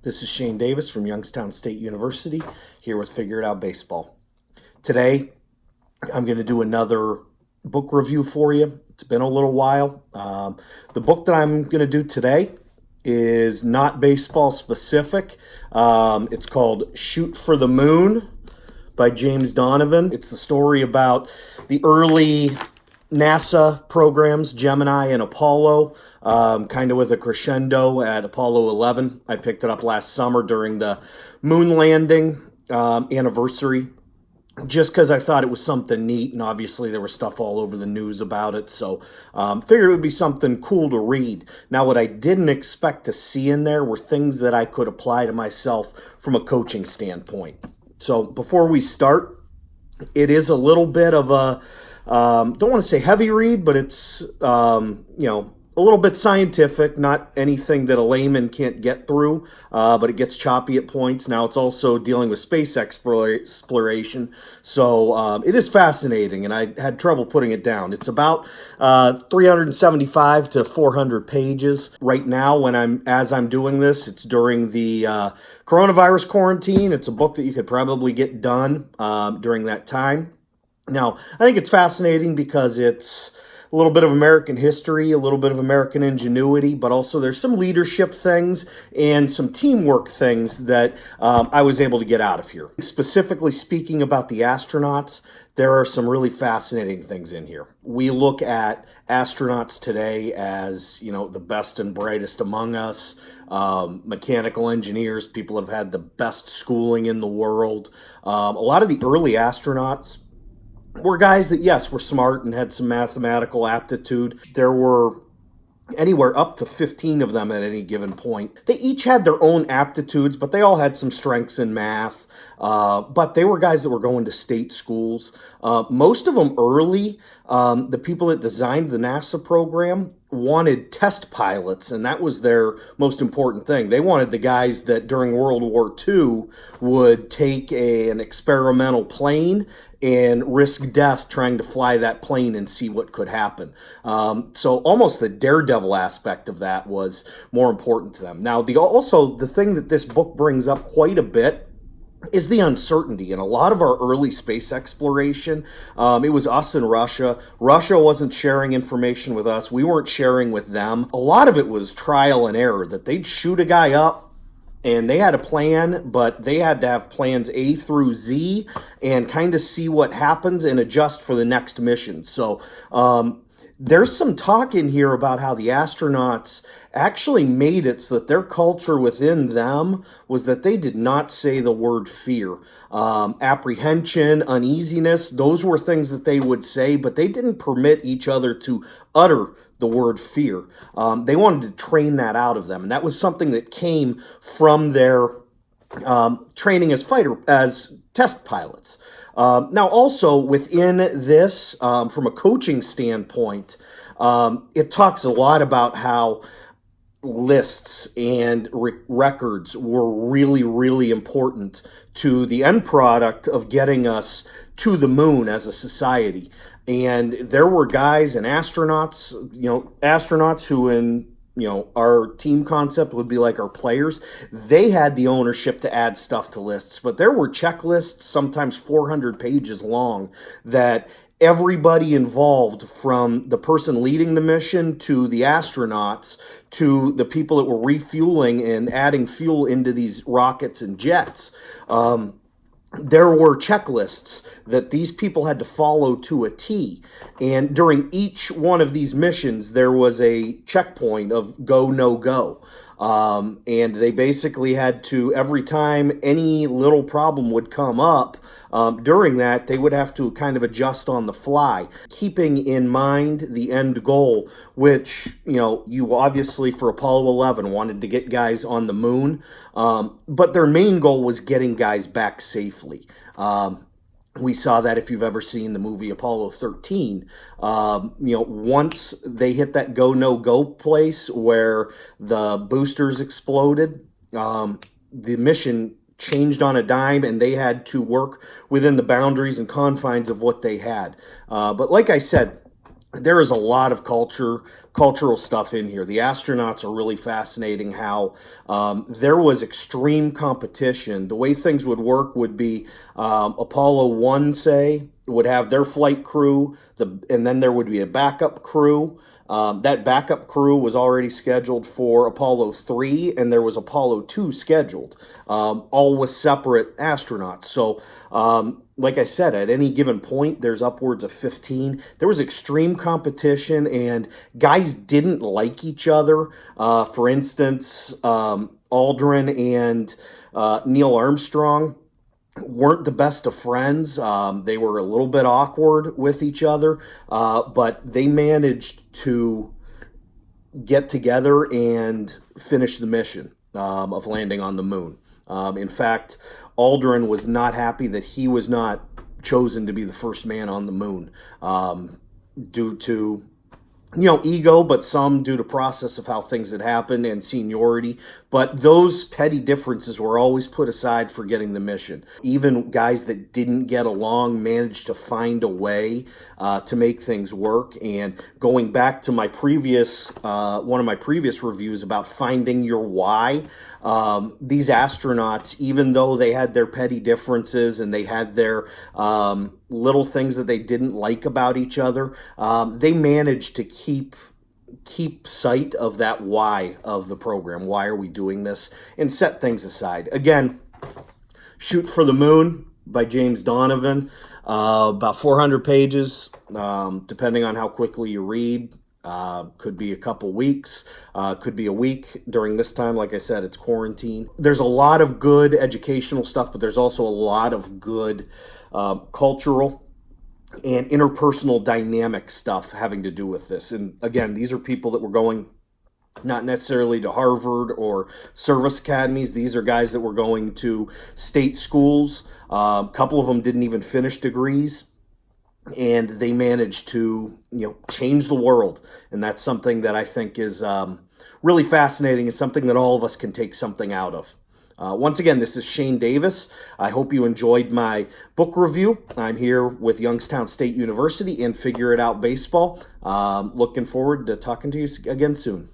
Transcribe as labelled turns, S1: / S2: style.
S1: This is Shane Davis from Youngstown State University, here with Figure It Out Baseball. Today, I'm going to do another book review for you. It's been a little while. The book that I'm going to do today is not baseball specific. It's called Shoot for the Moon by James Donovan. It's the story about the early NASA programs, Gemini and Apollo, kind of with a crescendo at Apollo 11. I picked it up last summer during the moon landing anniversary, just because I thought it was something neat, and obviously there was stuff all over the news about it, so figured it would be something cool to read. Now, what I didn't expect to see in there were things that I could apply to myself from a coaching standpoint. So before we start, it is a little bit of a don't want to say heavy read, but it's, a little bit scientific, not anything that a layman can't get through, but it gets choppy at points. Now, it's also dealing with space exploration, so it is fascinating, and I had trouble putting it down. It's about 375 to 400 pages. Right now, as I'm doing this, it's during the coronavirus quarantine. It's a book that you could probably get done during that time. Now, I think it's fascinating because it's a little bit of American history, a little bit of American ingenuity, but also there's some leadership things and some teamwork things that I was able to get out of here. Specifically speaking about the astronauts, there are some really fascinating things in here. We look at astronauts today as, the best and brightest among us, mechanical engineers, people that have had the best schooling in the world. A lot of the early astronauts were guys that, yes, were smart and had some mathematical aptitude. There were anywhere up to 15 of them at any given point. They each had their own aptitudes, but they all had some strengths in math. But they were guys that were going to state schools. Most of them early, the people that designed the NASA program wanted test pilots, and that was their most important thing. They wanted the guys that during World War II would take an experimental plane and risk death trying to fly that plane and see what could happen. So almost the daredevil aspect of that was more important to them. Now, the thing that this book brings up quite a bit is the uncertainty. In a lot of our early space exploration, it was us and Russia. Russia wasn't sharing information with us. We weren't sharing with them. A lot of it was trial and error, that they'd shoot a guy up, and they had a plan, but they had to have plans A through Z and kind of see what happens and adjust for the next mission. So there's some talk in here about how the astronauts actually made it so that their culture within them was that they did not say the word fear. Apprehension, uneasiness, those were things that they would say, but they didn't permit each other to utter the word fear. They wanted to train that out of them, and that was something that came from their training as test pilots. Now, also within this, from a coaching standpoint, it talks a lot about how lists and records were really, really important to the end product of getting us to the moon as a society. And there were guys and astronauts, astronauts who in our team concept would be like our players. They had the ownership to add stuff to lists, but there were checklists, sometimes 400 pages long, that everybody involved, from the person leading the mission to the astronauts to the people that were refueling and adding fuel into these rockets and jets, there were checklists that these people had to follow to a T. And during each one of these missions, there was a checkpoint of go, no go. And they basically had to, every time any little problem would come up during that, they would have to kind of adjust on the fly, keeping in mind the end goal, which, you obviously for Apollo 11 wanted to get guys on the moon, but their main goal was getting guys back safely. We saw that if you've ever seen the movie Apollo 13. Once they hit that go, no go place where the boosters exploded, the mission changed on a dime, and they had to work within the boundaries and confines of what they had. But like I said, there is a lot of cultural stuff in here. The astronauts are really fascinating. How there was extreme competition. The way things would work would be Apollo 1, say, would have their flight crew, and then there would be a backup crew. That backup crew was already scheduled for Apollo 3, and there was Apollo 2 scheduled, all with separate astronauts. So, like I said, at any given point, there's upwards of 15. There was extreme competition, and guys didn't like each other. For instance, Aldrin and Neil Armstrong weren't the best of friends. They were a little bit awkward with each other, but they managed to get together and finish the mission of landing on the moon. In fact, Aldrin was not happy that he was not chosen to be the first man on the moon, due to ego, but some due to process of how things had happened and seniority. But those petty differences were always put aside for getting the mission. Even guys that didn't get along managed to find a way to make things work. And going back to my previous, one of my previous reviews about finding your why, these astronauts, even though they had their petty differences and they had their little things that they didn't like about each other, they managed to keep sight of that why of the program. Why are we doing this? And set things aside. Again, Shoot for the Moon by James Donovan. About 400 pages, depending on how quickly you read. Could be a couple weeks, could be a week during this time. Like I said, it's quarantine. There's a lot of good educational stuff, but there's also a lot of good cultural and interpersonal dynamic stuff having to do with this. And again, these are people that were going not necessarily to Harvard or service academies. These are guys that were going to state schools. A couple of them didn't even finish degrees. And they managed to, change the world. And that's something that I think is really fascinating and something that all of us can take something out of. Once again, this is Shane Davis. I hope you enjoyed my book review. I'm here with Youngstown State University and Figure It Out Baseball. Looking forward to talking to you again soon.